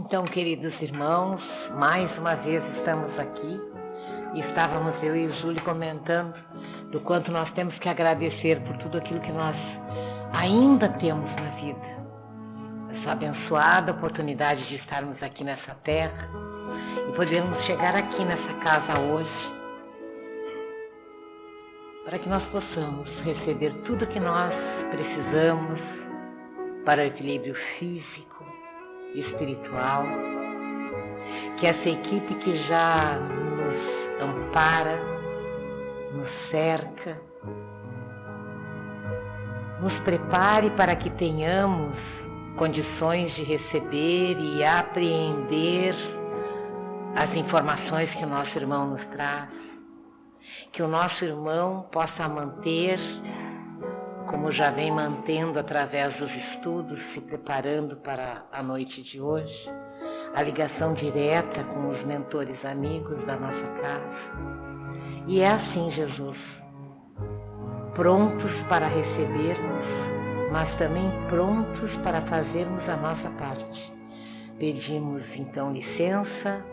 Então, queridos irmãos, mais uma vez estamos aqui e estávamos eu e o Júlio comentando do quanto nós temos que agradecer por tudo aquilo que nós ainda temos na vida. Essa abençoada oportunidade de estarmos aqui nessa terra e podermos chegar aqui nessa casa hoje para que nós possamos receber tudo que nós precisamos para o equilíbrio físico, espiritual, que essa equipe que já nos ampara, nos cerca, nos prepare para que tenhamos condições de receber e apreender as informações que o nosso irmão nos traz, que o nosso irmão possa manter, como já vem mantendo através dos estudos, se preparando para a noite de hoje, a ligação direta com os mentores amigos da nossa casa. E é assim, Jesus, prontos para recebermos, mas também prontos para fazermos a nossa parte. Pedimos então licença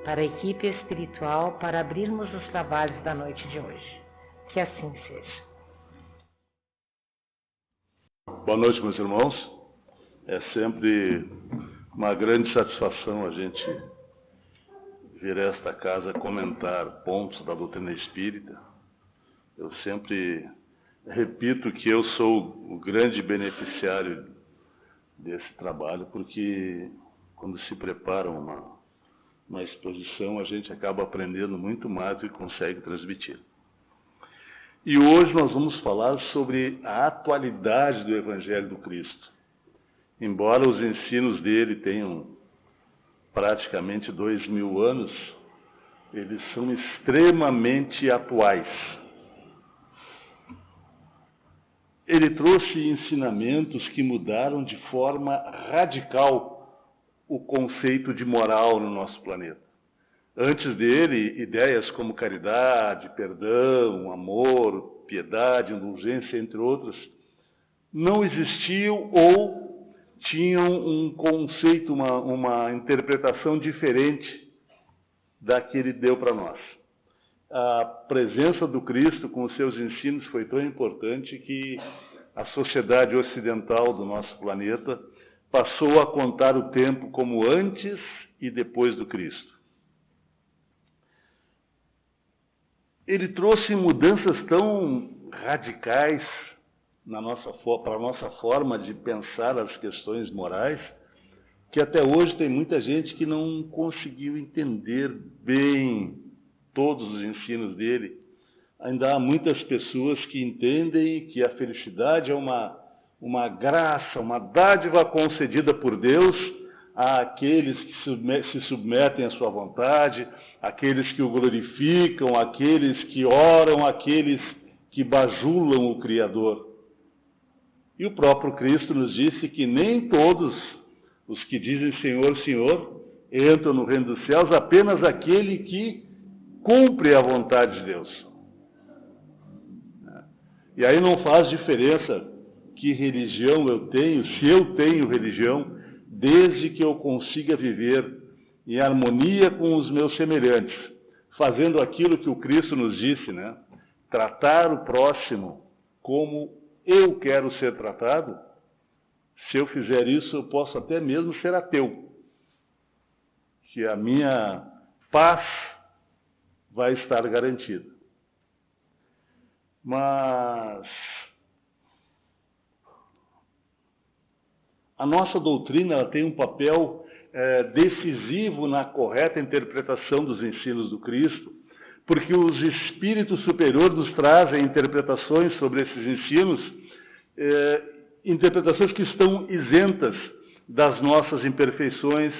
para a equipe espiritual para abrirmos os trabalhos da noite de hoje. Que assim seja. Boa noite, meus irmãos. É sempre uma grande satisfação a gente vir a esta casa comentar pontos da doutrina espírita. Eu sempre repito que eu sou o grande beneficiário desse trabalho, porque quando se prepara uma exposição, a gente acaba aprendendo muito mais do que consegue transmitir. E hoje nós vamos falar sobre a atualidade do Evangelho do Cristo. Embora os ensinos dele tenham praticamente 2000 anos, eles são extremamente atuais. Ele trouxe ensinamentos que mudaram de forma radical o conceito de moral no nosso planeta. Antes dele, ideias como caridade, perdão, amor, piedade, indulgência, entre outras, não existiam ou tinham um conceito, uma interpretação diferente da que ele deu para nós. A presença do Cristo com os seus ensinos foi tão importante que a sociedade ocidental do nosso planeta passou a contar o tempo como antes e depois do Cristo. Ele trouxe mudanças tão radicais para a nossa forma de pensar as questões morais, que até hoje tem muita gente que não conseguiu entender bem todos os ensinos dele. Ainda há muitas pessoas que entendem que a felicidade é uma graça, uma dádiva concedida por Deus àqueles que se submetem à sua vontade, aqueles que o glorificam, aqueles que oram, aqueles que bajulam o Criador. E o próprio Cristo nos disse que nem todos os que dizem Senhor, Senhor, entram no reino dos céus, apenas aquele que cumpre a vontade de Deus. E aí não faz diferença que religião eu tenho, se eu tenho religião, desde que eu consiga viver em harmonia com os meus semelhantes, fazendo aquilo que o Cristo nos disse, né? Tratar o próximo como eu quero ser tratado. Se eu fizer isso, eu posso até mesmo ser ateu, que a minha paz vai estar garantida. Mas a nossa doutrina ela tem um papel decisivo na correta interpretação dos ensinos do Cristo, porque os espíritos superiores nos trazem interpretações sobre esses ensinos, interpretações que estão isentas das nossas imperfeições,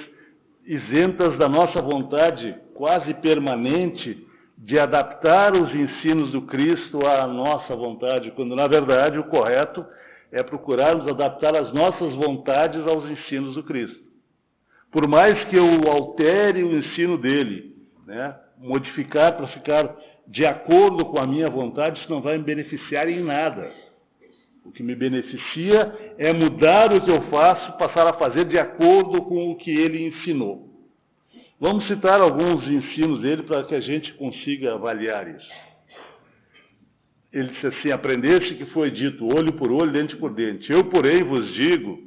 isentas da nossa vontade quase permanente de adaptar os ensinos do Cristo à nossa vontade, quando, na verdade, o correto é procurarmos adaptar as nossas vontades aos ensinos do Cristo. Por mais que eu altere o ensino dele, né, modificar para ficar de acordo com a minha vontade, isso não vai me beneficiar em nada. O que me beneficia é mudar o que eu faço, passar a fazer de acordo com o que ele ensinou. Vamos citar alguns ensinos dele para que a gente consiga avaliar isso. Ele disse assim: aprendeste que foi dito olho por olho, dente por dente. Eu, porém, vos digo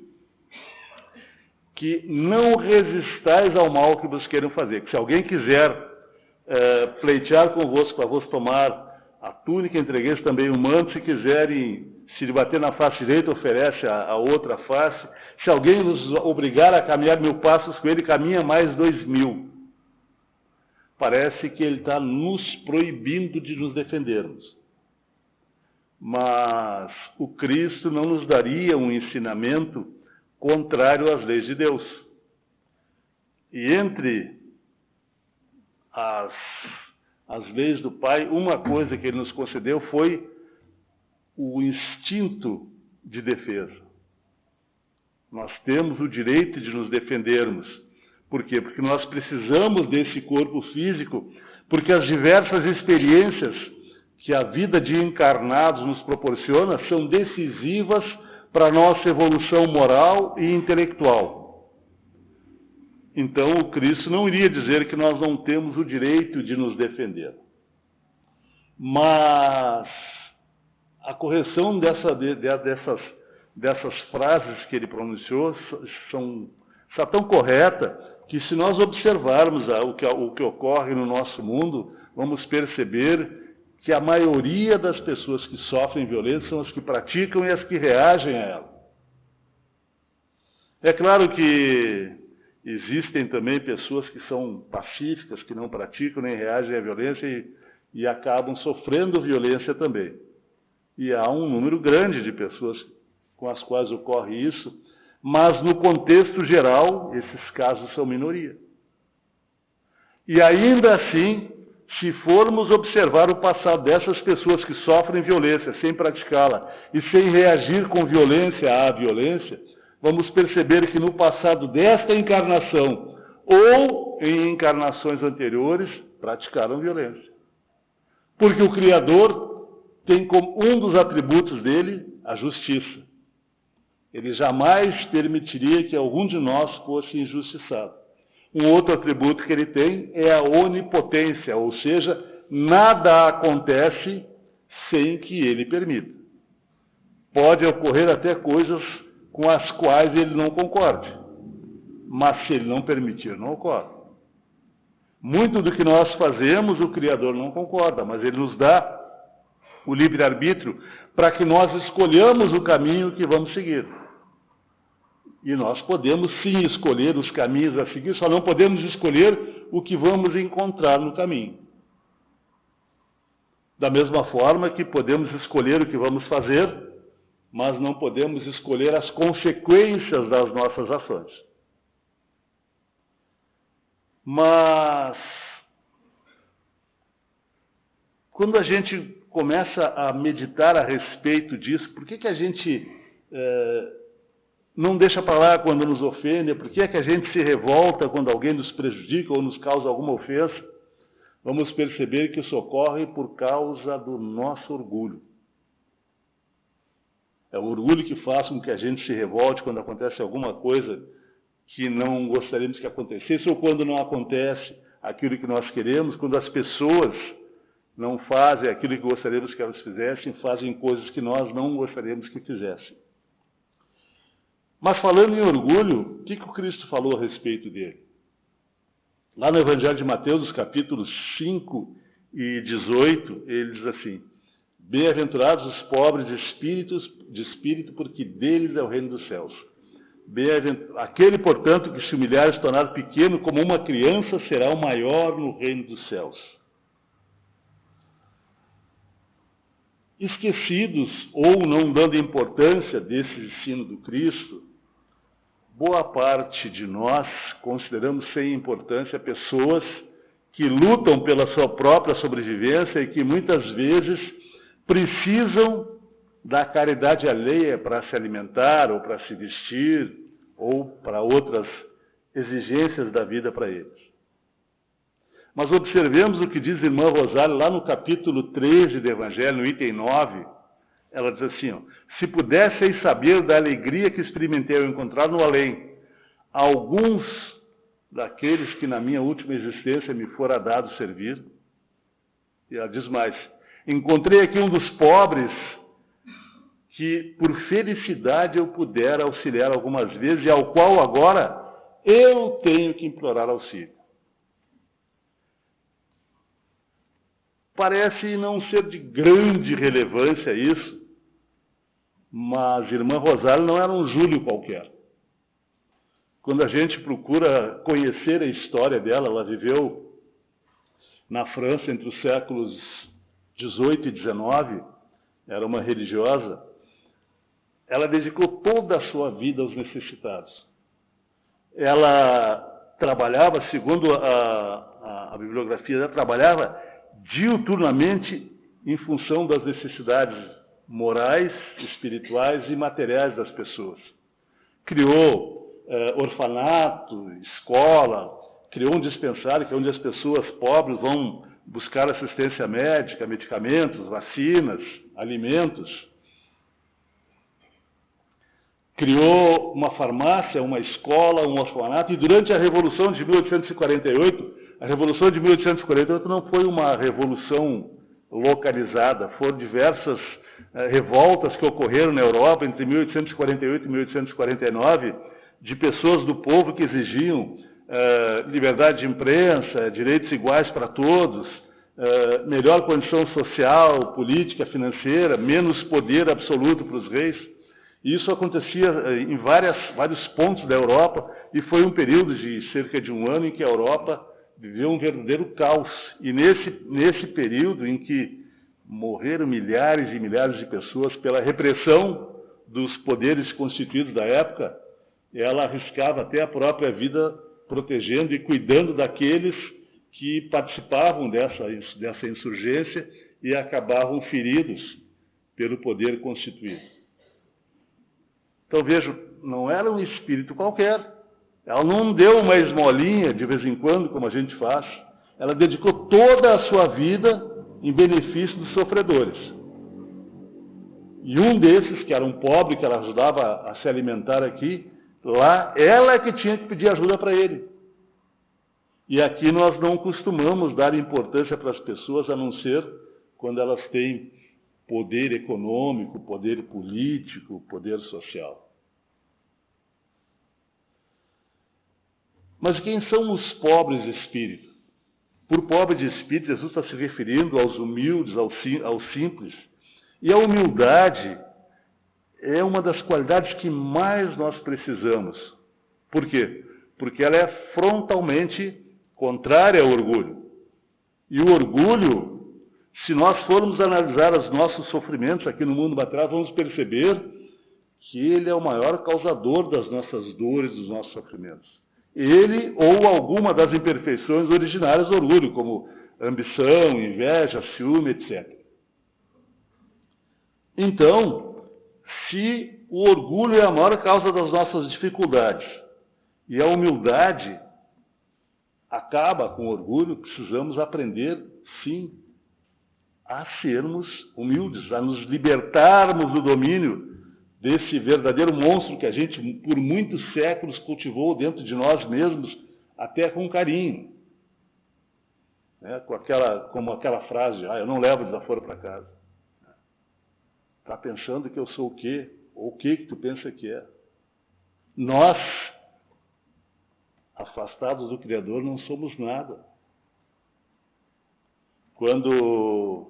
que não resistais ao mal que vos queiram fazer. Que se alguém quiser pleitear convosco para vos tomar a túnica, entregueis também o manto. Se quiserem se lhe bater na face direita, oferece a outra face. Se alguém vos obrigar a caminhar 1000 passos com ele, caminha mais 2000. Parece que ele está nos proibindo de nos defendermos. Mas o Cristo não nos daria um ensinamento contrário às leis de Deus. E entre as leis do Pai, uma coisa que ele nos concedeu foi o instinto de defesa. Nós temos o direito de nos defendermos. Por quê? Porque nós precisamos desse corpo físico, porque as diversas experiências que a vida de encarnados nos proporciona são decisivas para a nossa evolução moral e intelectual. Então, o Cristo não iria dizer que nós não temos o direito de nos defender. Mas a correção dessas frases que ele pronunciou está tão correta que, se nós observarmos o que ocorre no nosso mundo, vamos perceber que a maioria das pessoas que sofrem violência são as que praticam e as que reagem a ela. É claro que existem também pessoas que são pacíficas, que não praticam nem reagem à violência e acabam sofrendo violência também. E há um número grande de pessoas com as quais ocorre isso, mas no contexto geral, esses casos são minoria. E ainda assim, se formos observar o passado dessas pessoas que sofrem violência sem praticá-la e sem reagir com violência à violência, vamos perceber que no passado desta encarnação ou em encarnações anteriores, praticaram violência. Porque o Criador tem como um dos atributos dele a justiça. Ele jamais permitiria que algum de nós fosse injustiçado. Um outro atributo que ele tem é a onipotência, ou seja, nada acontece sem que ele permita. Pode ocorrer até coisas com as quais ele não concorde, mas se ele não permitir, não ocorre. Muito do que nós fazemos, o Criador não concorda, mas ele nos dá o livre-arbítrio para que nós escolhamos o caminho que vamos seguir. E nós podemos sim escolher os caminhos a seguir, só não podemos escolher o que vamos encontrar no caminho. Da mesma forma que podemos escolher o que vamos fazer, mas não podemos escolher as consequências das nossas ações. Mas, quando a gente começa a meditar a respeito disso, por que a gente não deixa para lá quando nos ofende? Por que a gente se revolta quando alguém nos prejudica ou nos causa alguma ofensa? Vamos perceber que isso ocorre por causa do nosso orgulho. É o orgulho que faz com que a gente se revolte quando acontece alguma coisa que não gostaríamos que acontecesse, ou quando não acontece aquilo que nós queremos, quando as pessoas não fazem aquilo que gostaríamos que elas fizessem, fazem coisas que nós não gostaríamos que fizessem. Mas falando em orgulho, o que o Cristo falou a respeito dele? Lá no Evangelho de Mateus, nos capítulos 5 e 18, ele diz assim: bem-aventurados os pobres de espírito, porque deles é o reino dos céus. Aquele, portanto, que se humilhar e se tornar pequeno como uma criança, será o maior no reino dos céus. Esquecidos ou não dando importância desse ensino do Cristo, boa parte de nós consideramos sem importância pessoas que lutam pela sua própria sobrevivência e que muitas vezes precisam da caridade alheia para se alimentar ou para se vestir ou para outras exigências da vida para eles. Mas observemos o que diz a irmã Rosário lá no capítulo 13 do Evangelho, no item 9. Ela diz assim, ó, se pudesseis saber da alegria que experimentei ao encontrar no além alguns daqueles que na minha última existência me fora dado servir. E ela diz mais, encontrei aqui um dos pobres que por felicidade eu pudera auxiliar algumas vezes e ao qual agora eu tenho que implorar auxílio. Parece não ser de grande relevância isso, mas irmã Rosália não era um Júlio qualquer. Quando a gente procura conhecer a história dela, ela viveu na França entre os séculos 18 e 19, era uma religiosa, ela dedicou toda a sua vida aos necessitados. Ela trabalhava, segundo a bibliografia, ela trabalhava diuturnamente em função das necessidades morais, espirituais e materiais das pessoas. Criou orfanato, escola, criou um dispensário que é onde as pessoas pobres vão buscar assistência médica, medicamentos, vacinas, alimentos. Criou uma farmácia, uma escola, um orfanato, e durante a Revolução de 1848, a Revolução de 1848 não foi uma revolução localizada, foram diversas revoltas que ocorreram na Europa entre 1848 e 1849, de pessoas do povo que exigiam liberdade de imprensa, direitos iguais para todos, melhor condição social, política, financeira, menos poder absoluto para os reis. E isso acontecia em vários pontos da Europa, e foi um período de cerca de um ano em que a Europa viveu um verdadeiro caos. E nesse período em que morreram milhares e milhares de pessoas pela repressão dos poderes constituídos da época, ela arriscava até a própria vida protegendo e cuidando daqueles que participavam dessa insurgência e acabavam feridos pelo poder constituído. Então, vejo, não era um espírito qualquer. Ela não deu uma esmolinha de vez em quando, como a gente faz. Ela dedicou toda a sua vida em benefício dos sofredores. E um desses, que era um pobre, que ela ajudava a se alimentar aqui, lá, ela é que tinha que pedir ajuda para ele. E aqui nós não costumamos dar importância para as pessoas, a não ser quando elas têm poder econômico, poder político, poder social. Mas quem são os pobres de espírito? Por pobre de espírito, Jesus está se referindo aos humildes, aos simples. E a humildade é uma das qualidades que mais nós precisamos. Por quê? Porque ela é frontalmente contrária ao orgulho. E o orgulho, se nós formos analisar os nossos sofrimentos aqui no mundo material, vamos perceber que ele é o maior causador das nossas dores, dos nossos sofrimentos. Ele ou alguma das imperfeições originárias do orgulho, como ambição, inveja, ciúme, etc. Então, se o orgulho é a maior causa das nossas dificuldades e a humildade acaba com o orgulho, precisamos aprender, sim, a sermos humildes, a nos libertarmos do domínio desse verdadeiro monstro que a gente, por muitos séculos, cultivou dentro de nós mesmos, até com carinho. Como aquela frase, eu não levo desaforo para casa. Está pensando que eu sou o quê? Ou o que tu pensa que é? Nós, afastados do Criador, não somos nada. Quando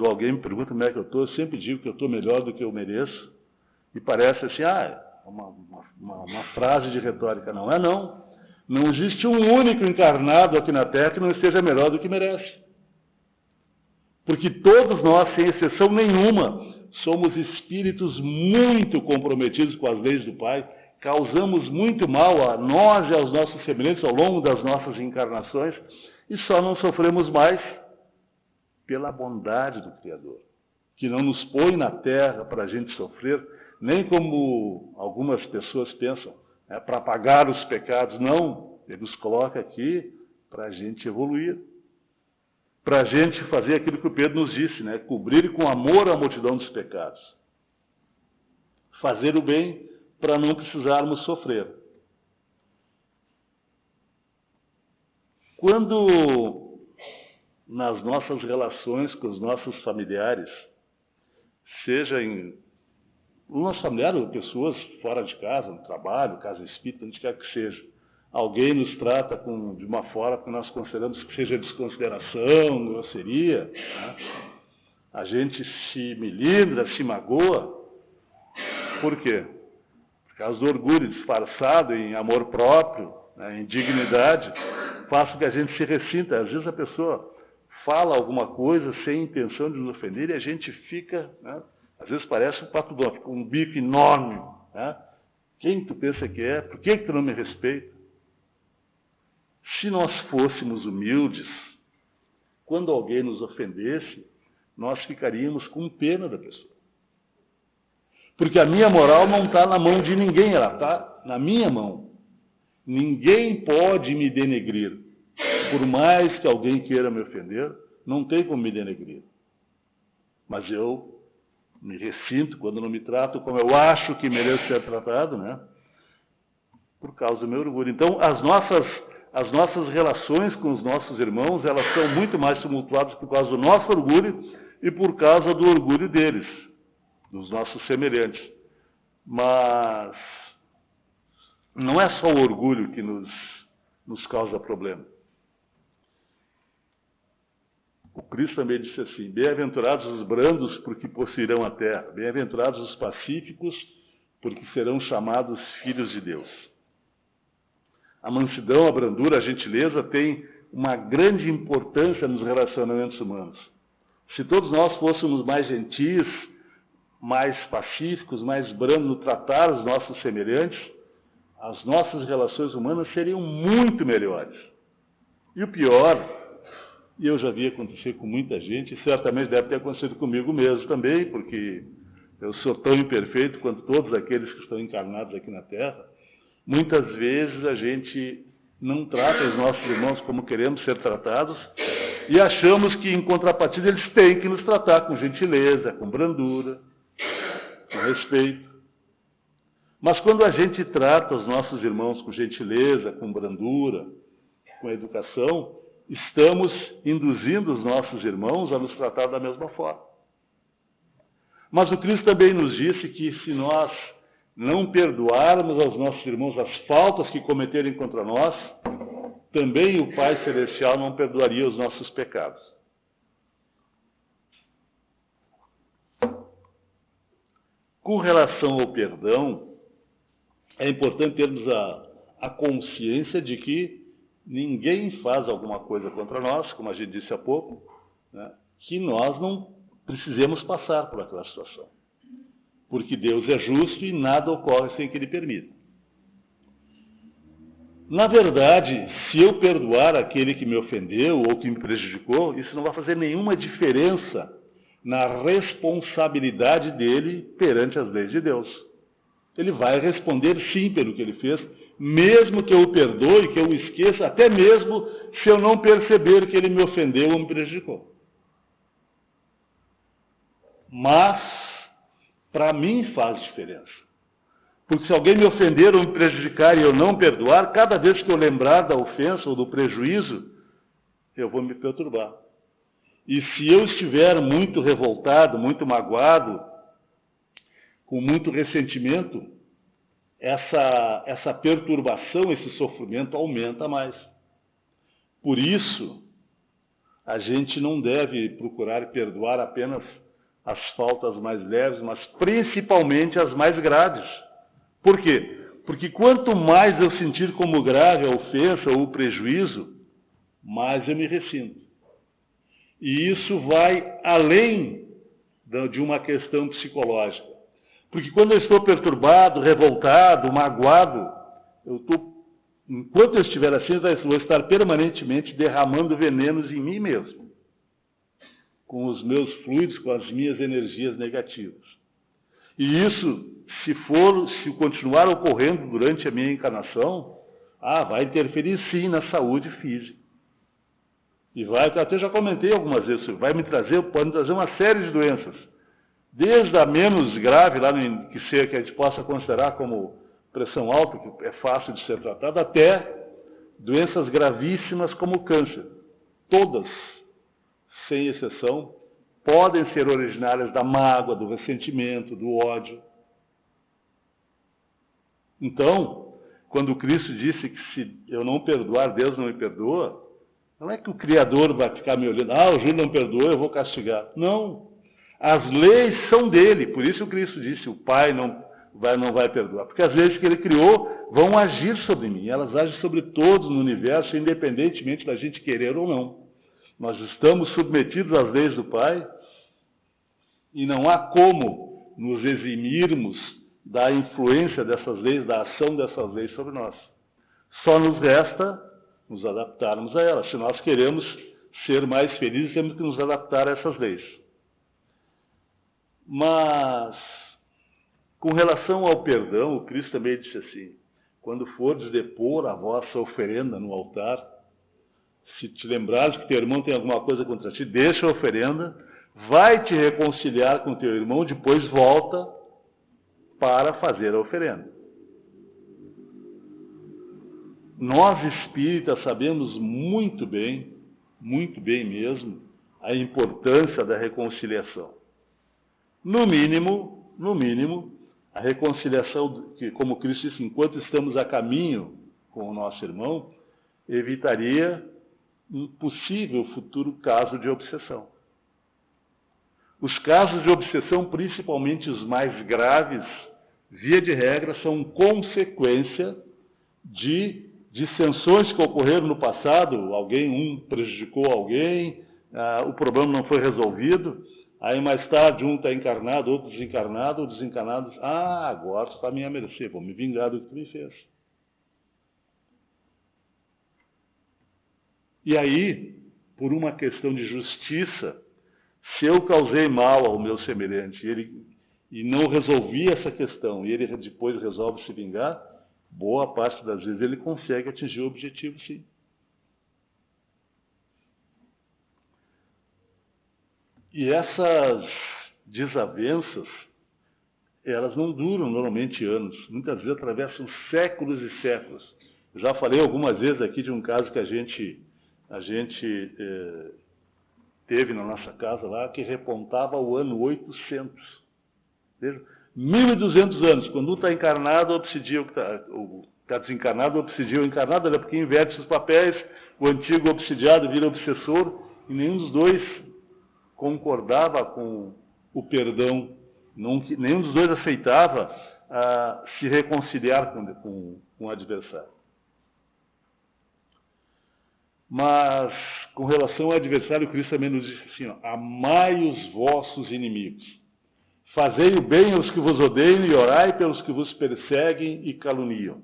alguém me pergunta como é que eu estou, eu sempre digo que eu estou melhor do que eu mereço. E parece assim, uma frase de retórica. Não é, não. Não existe um único encarnado aqui na Terra que não esteja melhor do que merece. Porque todos nós, sem exceção nenhuma, somos espíritos muito comprometidos com as leis do Pai, causamos muito mal a nós e aos nossos semelhantes ao longo das nossas encarnações e só não sofremos mais pela bondade do Criador, que não nos põe na Terra para a gente sofrer, nem como algumas pessoas pensam, para pagar os pecados. Não, Ele nos coloca aqui para a gente evoluir, para a gente fazer aquilo que o Pedro nos disse, né? Cobrir com amor a multidão dos pecados. Fazer o bem para não precisarmos sofrer. Quando nas nossas relações com os nossos familiares, seja o nosso familiar ou pessoas fora de casa, no trabalho, casa espírita, onde quer que seja, alguém nos trata de uma forma que nós consideramos que seja desconsideração, grosseria, né? A gente se melindra, se magoa. Por quê? Por causa do orgulho disfarçado em amor próprio, né, em dignidade, faz com que a gente se ressinta. Às vezes a pessoa fala alguma coisa sem intenção de nos ofender e a gente fica, né, às vezes parece um pato doce, com um bico enorme. Né? Quem tu pensa que é? Por que tu não me respeita? Se nós fôssemos humildes, quando alguém nos ofendesse, nós ficaríamos com pena da pessoa. Porque a minha moral não está na mão de ninguém, ela está na minha mão. Ninguém pode me denegrir. Por mais que alguém queira me ofender, não tem como me denegrir. Mas eu me ressinto quando não me trato como eu acho que mereço ser tratado, né? Por causa do meu orgulho. Então, as nossas relações com os nossos irmãos, elas são muito mais tumultuadas por causa do nosso orgulho e por causa do orgulho deles, dos nossos semelhantes. Mas não é só o orgulho que nos causa problema. O Cristo também disse assim: bem-aventurados os brandos, porque possuirão a terra. Bem-aventurados os pacíficos, porque serão chamados filhos de Deus. A mansidão, a brandura, a gentileza tem uma grande importância nos relacionamentos humanos. Se todos nós fôssemos mais gentis, mais pacíficos, mais brandos no tratar os nossos semelhantes, as nossas relações humanas seriam muito melhores. E o pior, e eu já vi acontecer com muita gente, e certamente deve ter acontecido comigo mesmo também, porque eu sou tão imperfeito quanto todos aqueles que estão encarnados aqui na Terra. Muitas vezes a gente não trata os nossos irmãos como queremos ser tratados e achamos que, em contrapartida, eles têm que nos tratar com gentileza, com brandura, com respeito. Mas quando a gente trata os nossos irmãos com gentileza, com brandura, com educação, estamos induzindo os nossos irmãos a nos tratar da mesma forma. Mas o Cristo também nos disse que se nós não perdoarmos aos nossos irmãos as faltas que cometerem contra nós, também o Pai Celestial não perdoaria os nossos pecados. Com relação ao perdão, é importante termos a consciência de que ninguém faz alguma coisa contra nós, como a gente disse há pouco, né, que nós não precisemos passar por aquela situação. Porque Deus é justo e nada ocorre sem que Ele permita. Na verdade, se eu perdoar aquele que me ofendeu ou que me prejudicou, isso não vai fazer nenhuma diferença na responsabilidade dele perante as leis de Deus. Ele vai responder sim pelo que ele fez, mesmo que eu o perdoe, que eu o esqueça, até mesmo se eu não perceber que ele me ofendeu ou me prejudicou. Mas, para mim faz diferença. Porque se alguém me ofender ou me prejudicar e eu não perdoar, cada vez que eu lembrar da ofensa ou do prejuízo, eu vou me perturbar. E se eu estiver muito revoltado, muito magoado, com muito ressentimento, essa perturbação, esse sofrimento aumenta mais. Por isso, a gente não deve procurar perdoar apenas as faltas mais leves, mas principalmente as mais graves. Por quê? Porque quanto mais eu sentir como grave a ofensa ou o prejuízo, mais eu me ressinto. E isso vai além de uma questão psicológica. Porque quando eu estou perturbado, revoltado, magoado, enquanto eu estiver assim, eu vou estar permanentemente derramando venenos em mim mesmo, com os meus fluidos, com as minhas energias negativas. E isso, se continuar ocorrendo durante a minha encarnação, vai interferir sim na saúde física. E vai, até já comentei algumas vezes, pode me trazer uma série de doenças. Desde a menos grave, lá que a gente possa considerar como pressão alta, que é fácil de ser tratada, até doenças gravíssimas como o câncer. Todas, sem exceção, podem ser originárias da mágoa, do ressentimento, do ódio. Então, quando Cristo disse que se eu não perdoar, Deus não me perdoa, não é que o Criador vai ficar me olhando, o Júlio não perdoou, eu vou castigar. Não. As leis são dele, por isso o Cristo disse, o Pai não vai perdoar. Porque as leis que ele criou vão agir sobre mim, elas agem sobre todos no universo, independentemente da gente querer ou não. Nós estamos submetidos às leis do Pai e não há como nos eximirmos da influência dessas leis, da ação dessas leis sobre nós. Só nos resta nos adaptarmos a elas. Se nós queremos ser mais felizes, temos que nos adaptar a essas leis. Mas, com relação ao perdão, o Cristo também disse assim, quando fordes depor a vossa oferenda no altar, se te lembrares que teu irmão tem alguma coisa contra ti, deixa a oferenda, vai te reconciliar com teu irmão, depois volta para fazer a oferenda. Nós espíritas sabemos muito bem mesmo, a importância da reconciliação. No mínimo, a reconciliação, que, como Cristo disse, enquanto estamos a caminho com o nosso irmão, evitaria um possível futuro caso de obsessão. Os casos de obsessão, principalmente os mais graves, via de regra, são consequência de dissensões que ocorreram no passado, um prejudicou alguém, o problema não foi resolvido, aí mais tarde um está encarnado, outro desencarnado, o desencarnado diz, agora está a minha mercê, vou me vingar do que tu me fez. E aí, por uma questão de justiça, se eu causei mal ao meu semelhante e não resolvi essa questão, e ele depois resolve se vingar, boa parte das vezes ele consegue atingir o objetivo, sim. E essas desavenças, elas não duram normalmente anos, muitas vezes atravessam séculos e séculos. Eu já falei algumas vezes aqui de um caso que a gente teve na nossa casa lá, que repontava o ano 800. Veja, 1200 anos, quando um está encarnado, obsidia o está desencarnado, obsidia o encarnado, porque inverte os papéis, o antigo obsidiado vira obsessor, e nenhum dos dois concordava com o perdão, nenhum dos dois aceitava se reconciliar com o adversário. Mas, com relação ao adversário, Cristo também nos diz assim, amai os vossos inimigos, fazei o bem aos que vos odeiam e orai pelos que vos perseguem e caluniam.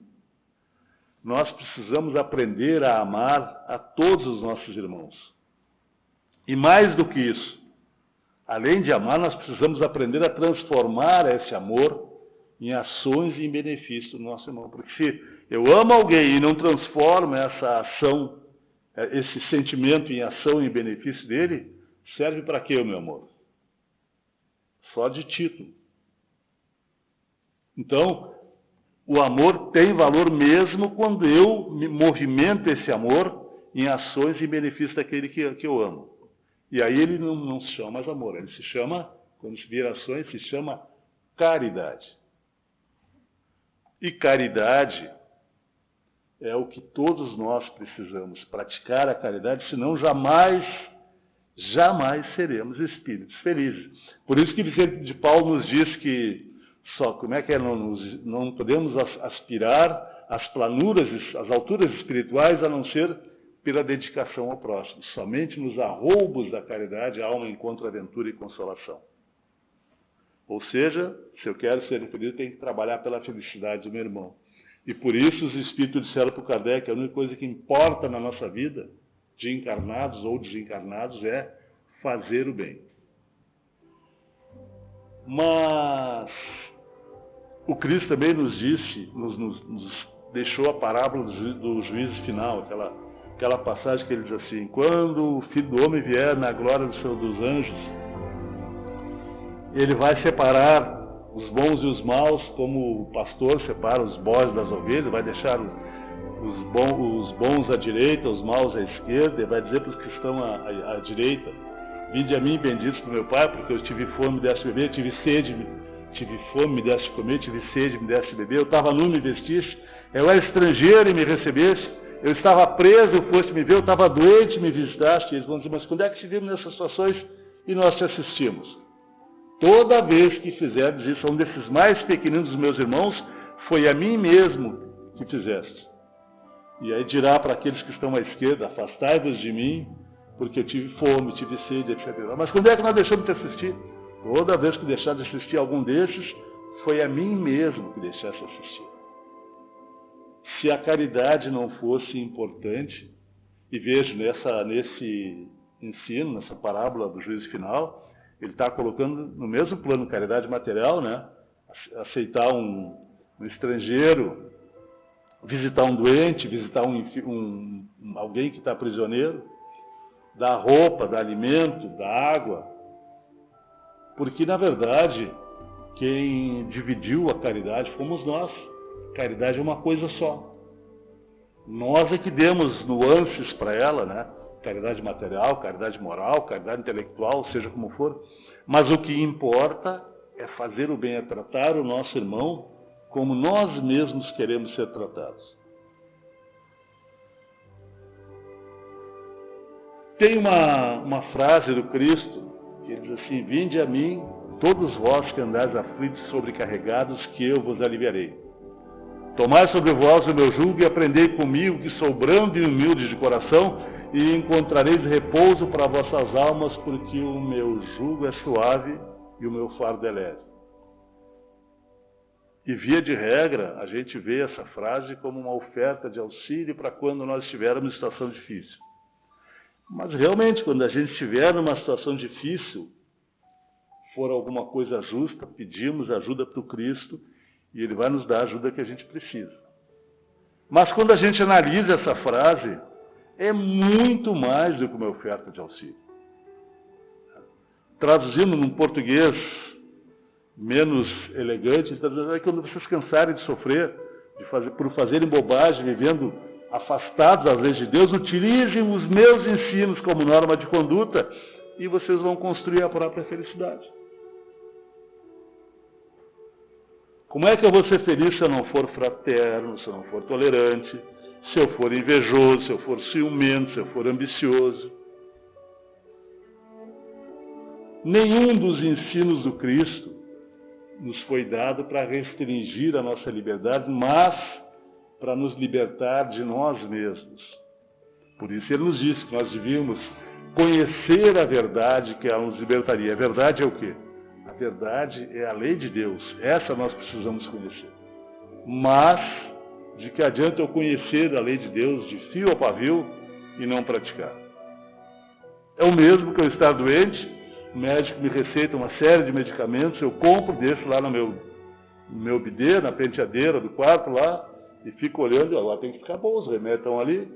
Nós precisamos aprender a amar a todos os nossos irmãos. E mais do que isso, além de amar, nós precisamos aprender a transformar esse amor em ações e em benefício do nosso irmão. Porque se eu amo alguém e não transformo essa ação, esse sentimento em ação e em benefício dele, serve para quê, meu amor? Só de título. Então, o amor tem valor mesmo quando eu me movimento esse amor em ações e benefício daquele que eu amo. E aí ele não se chama mais amor, ele se chama, quando se vira ações, se chama caridade. E caridade é o que todos nós precisamos, praticar a caridade, senão jamais seremos espíritos felizes. Por isso que Vicente de Paulo nos diz que não podemos aspirar às planuras, às alturas espirituais, a não ser pela dedicação ao próximo. Somente nos arroubos da caridade a alma encontra aventura e consolação. Ou seja, se eu quero ser feliz, eu tenho que trabalhar pela felicidade do meu irmão. E por isso os espíritos disseram para o Kardec, a única coisa que importa na nossa vida, de encarnados ou desencarnados, é fazer o bem. Mas o Cristo também nos disse, nos deixou a parábola do juízo final, aquela aquela passagem que ele diz assim: quando o Filho do Homem vier na glória dos anjos, ele vai separar os bons e os maus, como o pastor separa os bodes das ovelhas, vai deixar os bons à direita, os maus à esquerda, e vai dizer para os que estão à direita: vinde a mim, benditos do meu Pai, porque eu tive fome, me deste beber, tive sede, tive fome, me deste comer, tive sede, me deste beber, eu estava nu, me vestiste, eu era estrangeiro e me recebeste, eu estava preso, foste me ver, eu estava doente, me visitaste. E eles vão dizer: mas quando é que te vimos nessas situações e nós te assistimos? Toda vez que fizerdes isso a um desses mais pequeninos dos meus irmãos, foi a mim mesmo que fizeste. E aí dirá para aqueles que estão à esquerda: afastai-vos de mim, porque eu tive fome, tive sede, etc. Mas quando é que nós deixamos de assistir? Toda vez que deixar de assistir algum desses, foi a mim mesmo que deixaste assistir. Se a caridade não fosse importante, e vejo nesse ensino, nessa parábola do juízo final, ele está colocando no mesmo plano caridade material, né? Aceitar um estrangeiro, visitar um doente, visitar alguém que está prisioneiro, dar roupa, dar alimento, dar água. Porque, na verdade, quem dividiu a caridade fomos nós. Caridade é uma coisa só. Nós é que demos nuances para ela, né? Caridade material, caridade moral, caridade intelectual, seja como for. Mas o que importa é fazer o bem, é tratar o nosso irmão como nós mesmos queremos ser tratados. Tem uma frase do Cristo que ele diz assim: vinde a mim, todos vós que andais aflitos e sobrecarregados, que eu vos aliviarei. Tomai sobre vós o meu jugo e aprendei comigo, que sou brando e humilde de coração, e encontrareis repouso para vossas almas, porque o meu jugo é suave e o meu fardo é leve. E via de regra, a gente vê essa frase como uma oferta de auxílio para quando nós estivermos em situação difícil. Mas realmente, quando a gente estiver numa situação difícil, for alguma coisa justa, pedimos ajuda para o Cristo e Ele vai nos dar a ajuda que a gente precisa. Mas quando a gente analisa essa frase, é muito mais do que uma oferta de auxílio. Traduzindo num português menos elegante, é quando vocês cansarem de sofrer, por fazerem bobagem, vivendo afastados das leis de Deus, utilizem os meus ensinos como norma de conduta e vocês vão construir a própria felicidade. Como é que eu vou ser feliz se eu não for fraterno, se eu não for tolerante, se eu for invejoso, se eu for ciumento, se eu for ambicioso? Nenhum dos ensinos do Cristo nos foi dado para restringir a nossa liberdade, mas para nos libertar de nós mesmos. Por isso ele nos disse que nós devíamos conhecer a verdade, que ela nos libertaria. A verdade é o quê? A verdade é a lei de Deus. Essa nós precisamos conhecer. Mas, de que adianta eu conhecer a lei de Deus de fio a pavio e não praticar? É o mesmo que eu estar doente, o médico me receita uma série de medicamentos, eu compro, deixo lá no meu bidê, na penteadeira do quarto lá, e fico olhando, agora tem que ficar bom, os remédios estão ali.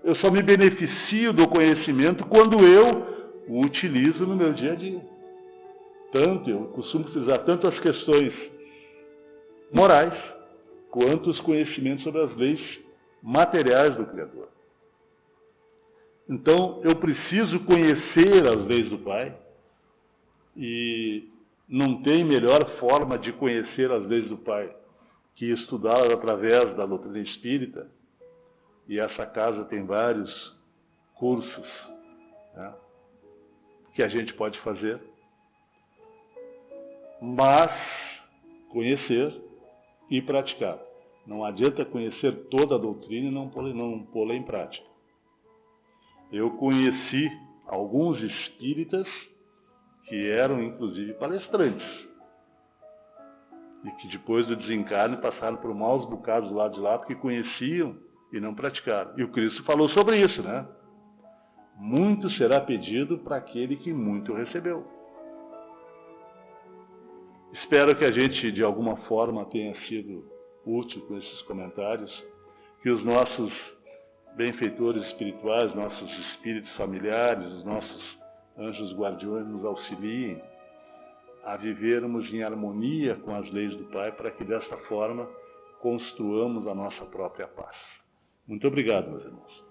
Eu só me beneficio do conhecimento quando eu o utilizo no meu dia a dia. Eu costumo utilizar tanto as questões morais, quanto os conhecimentos sobre as leis materiais do Criador. Então, eu preciso conhecer as leis do Pai, e não tem melhor forma de conhecer as leis do Pai que estudá-las através da doutrina espírita, e essa casa tem vários cursos, né, que a gente pode fazer, mas conhecer e praticar. Não adianta conhecer toda a doutrina e não pô-la em prática. Eu conheci alguns espíritas que eram, inclusive, palestrantes, e que depois do desencarne passaram por maus bocados do lado de lá, porque conheciam e não praticaram. E o Cristo falou sobre isso, né? Muito será pedido para aquele que muito recebeu. Espero que a gente, de alguma forma, tenha sido útil com esses comentários, Que os nossos benfeitores espirituais, nossos espíritos familiares, os nossos anjos guardiões nos auxiliem a vivermos em harmonia com as leis do Pai, para que desta forma construamos a nossa própria paz. Muito obrigado, meus irmãos.